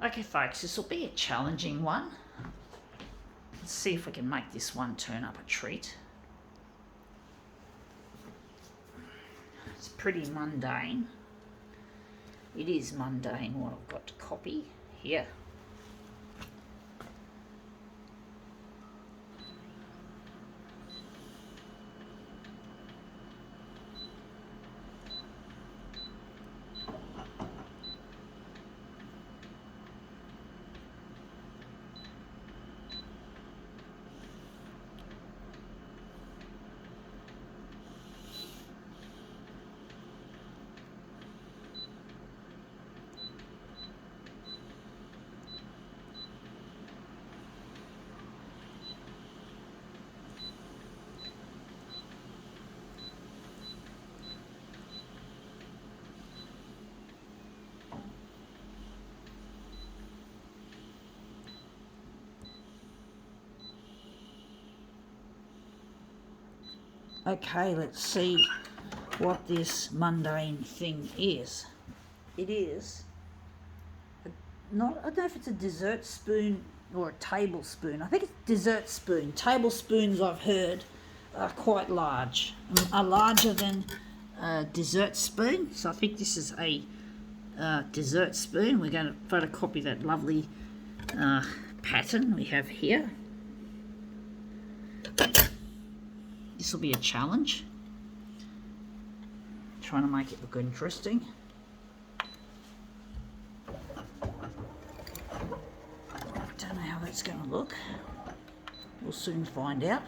Okay folks, this will be a challenging one. Let's see if we can make this one turn up a treat. It's pretty mundane. It is mundane what I've got to copy here. Okay, let's see what this mundane thing is. It is I don't know if it's a dessert spoon or a tablespoon. I think it's dessert spoon. Tablespoons, I've heard, are quite large, are larger than a dessert spoon. So I think this is a dessert spoon. We're going to photocopy that lovely pattern we have here. This will be a challenge. Trying to make it look interesting. Don't know how that's going to look. We'll soon find out.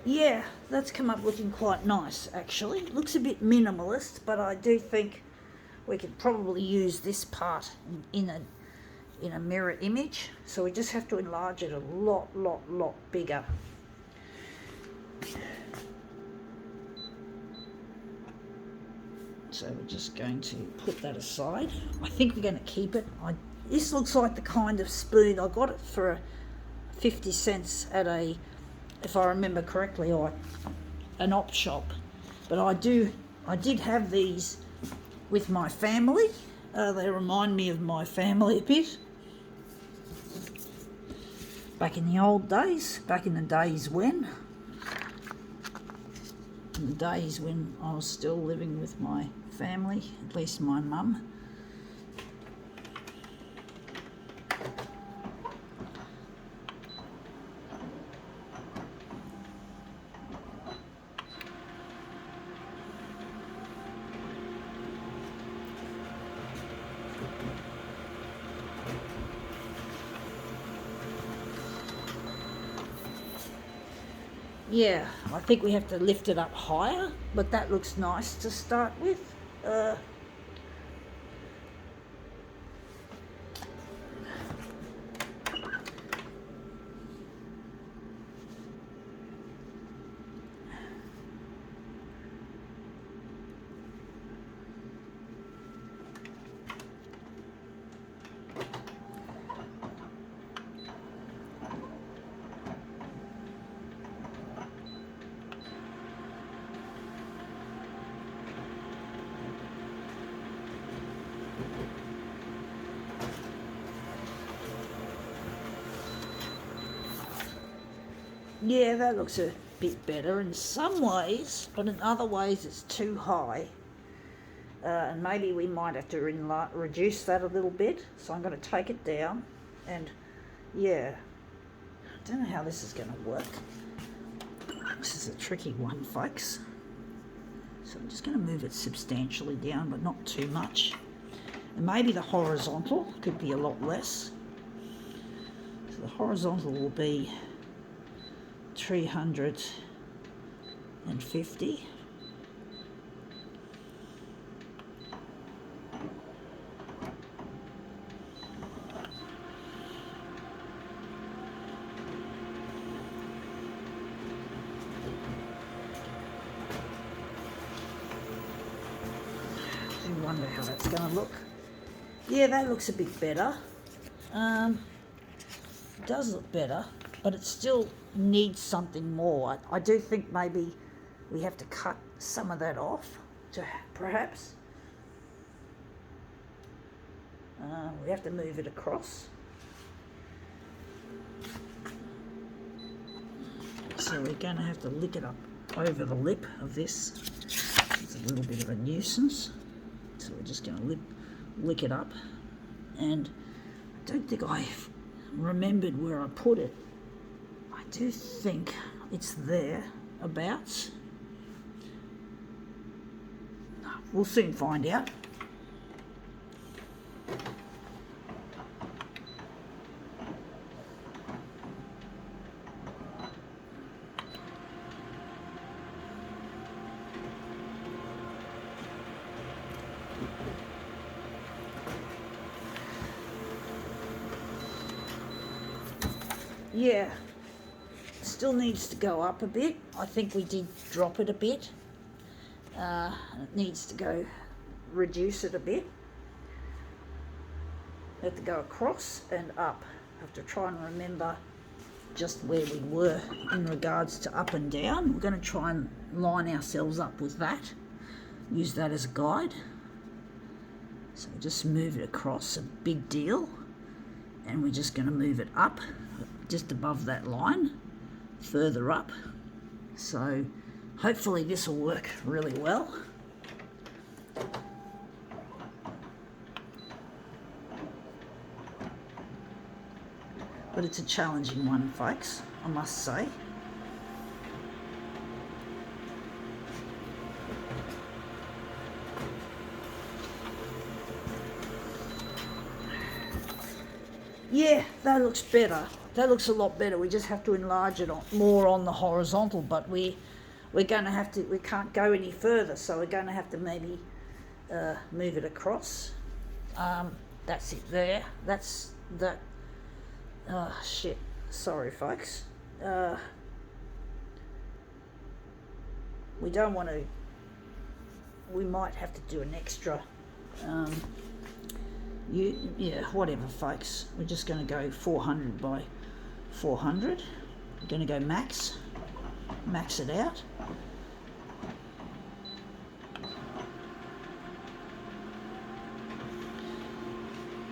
Yeah, that's come up looking quite nice actually. It looks a bit minimalist, but I do think we could probably use this part in a mirror image. So we just have to enlarge it a lot bigger. So we're just going to put that aside. I think we're going to keep it. This looks like the kind of spoon, I got it for 50 cents at a, if I remember correctly, or an op shop. But I did have these with my family. They remind me of my family a bit. Back in the old days, back in the days when I was still living with my family, at least my mum. Yeah, I think we have to lift it up higher, but that looks nice to start with. Yeah, that looks a bit better in some ways, but in other ways it's too high. And maybe we might have to reduce that a little bit. So I'm going to take it down, and yeah, I don't know how this is going to work. This is a tricky one, folks. So I'm just going to move it substantially down, but not too much. And maybe the horizontal could be a lot less. So the horizontal will be 350. I wonder how that's going to look. Yeah, that looks a bit better. It does look better, but it still needs something more. I do think maybe we have to cut some of that off, to perhaps. We have to move it across. So we're going to have to lick it up over the lip of this. It's a little bit of a nuisance. So we're just going to lick it up. And I don't think I've remembered where I put it. I do think it's there, abouts. We'll soon find out. Yeah, still needs to go up a bit. I think we did drop it a bit. It needs to go, reduce it a bit. We have to go across and up. I have to try and remember just where we were in regards to up and down. We're going to try and line ourselves up with that. Use that as a guide. So just move it across, a big deal. And we're just going to move it up, just above that line, further up. So hopefully this will work really well. But it's a challenging one, folks, I must say. Yeah, that looks better. That looks a lot better. We just have to enlarge it more on the horizontal, but we're going to have to, we can't go any further, so we're going to have to maybe move it across. That's it there. That's that. Shit. Sorry, folks. We don't want to, we might have to do an extra, yeah, whatever, folks. We're just going to go 400 by 400. We're going to go max it out.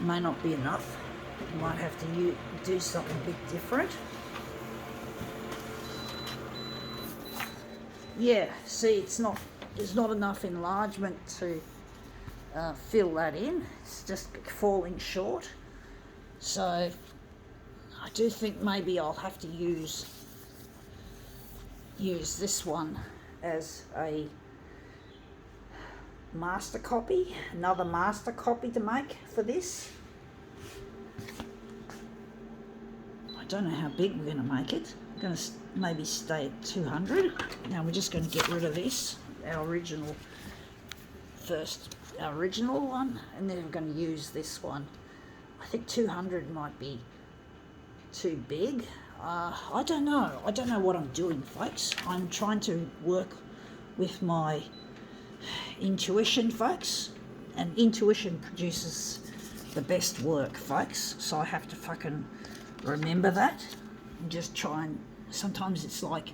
May not be enough. You might have to do something a bit different. Yeah, see, there's not enough enlargement to fill that in. It's just falling short. So I do think maybe I'll have to use this one as a master copy, another master copy to make for this. I don't know how big we're going to make it. I'm going to maybe stay at 200. Now we're just going to get rid of this, our original one, and then we're going to use this one. I think 200 might be too big. I don't know. I don't know what I'm doing, folks. I'm trying to work with my intuition, folks, and intuition produces the best work, folks. So I have to fucking remember that and just try and, sometimes it's like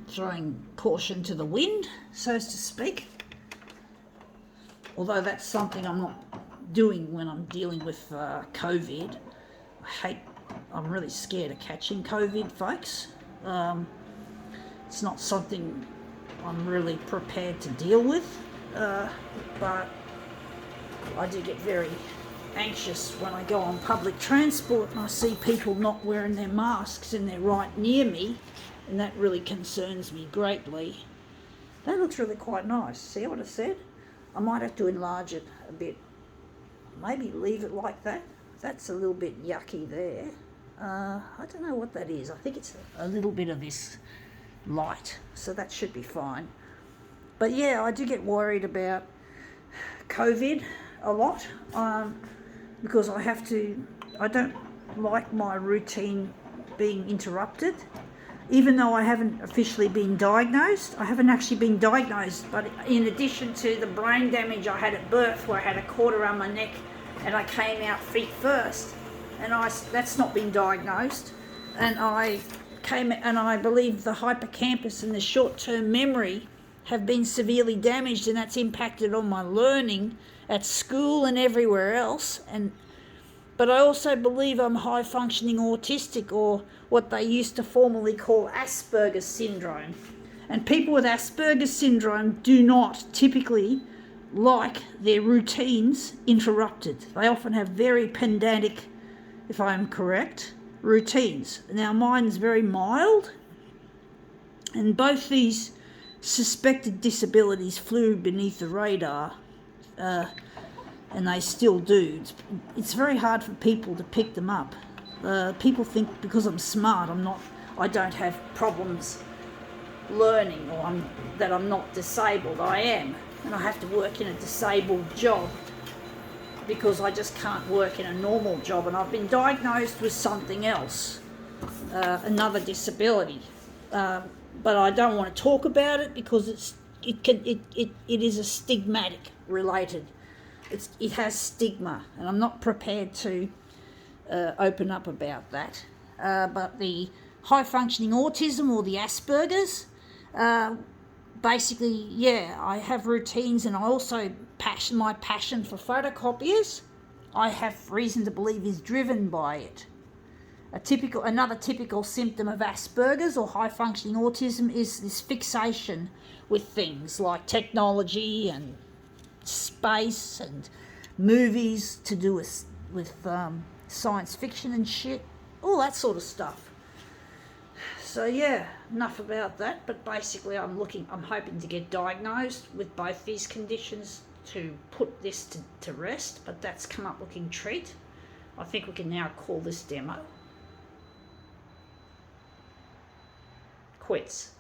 throwing caution to the wind, so to speak. Although that's something I'm not doing when I'm dealing with COVID. I'm really scared of catching COVID, folks. It's not something I'm really prepared to deal with, but I do get very anxious when I go on public transport and I see people not wearing their masks and they're right near me, and that really concerns me greatly. That looks really quite nice. See what I said? I might have to enlarge it a bit. Maybe leave it like that. That's a little bit yucky there. I don't know what that is. I think it's a little bit of this light, so that should be fine. But yeah, I do get worried about COVID a lot, because I don't like my routine being interrupted. Even though I haven't officially been diagnosed, I haven't actually been diagnosed, but in addition to the brain damage I had at birth, where I had a cord around my neck and I came out feet first, and that's not been diagnosed, and I believe the hippocampus and the short-term memory have been severely damaged, and that's impacted on my learning at school and everywhere else. But I also believe I'm high-functioning autistic, or what they used to formerly call Asperger's syndrome. And people with Asperger's syndrome do not typically like their routines interrupted. They often have very pedantic, if I am correct, routines. Now mine's very mild, and both these suspected disabilities flew beneath the radar, and they still do. It's very hard for people to pick them up. People think because I'm smart, I don't have problems learning, or that I'm not disabled. I am, and I have to work in a disabled job because I just can't work in a normal job, and I've been diagnosed with something else, another disability, but I don't want to talk about it because it is a stigmatic related. It has stigma, and I'm not prepared to open up about that. But the high functioning autism, or the Asperger's, basically, yeah, I have routines, and I also my passion for photocopiers, I have reason to believe, is driven by it. Another typical symptom of Asperger's or high functioning autism is this fixation with things like technology and space and movies to do with science fiction and shit, all that sort of stuff. So yeah, enough about that. But basically, I'm hoping to get diagnosed with both these conditions to put this to rest. But that's come up looking treat. I think we can now call this demo quits.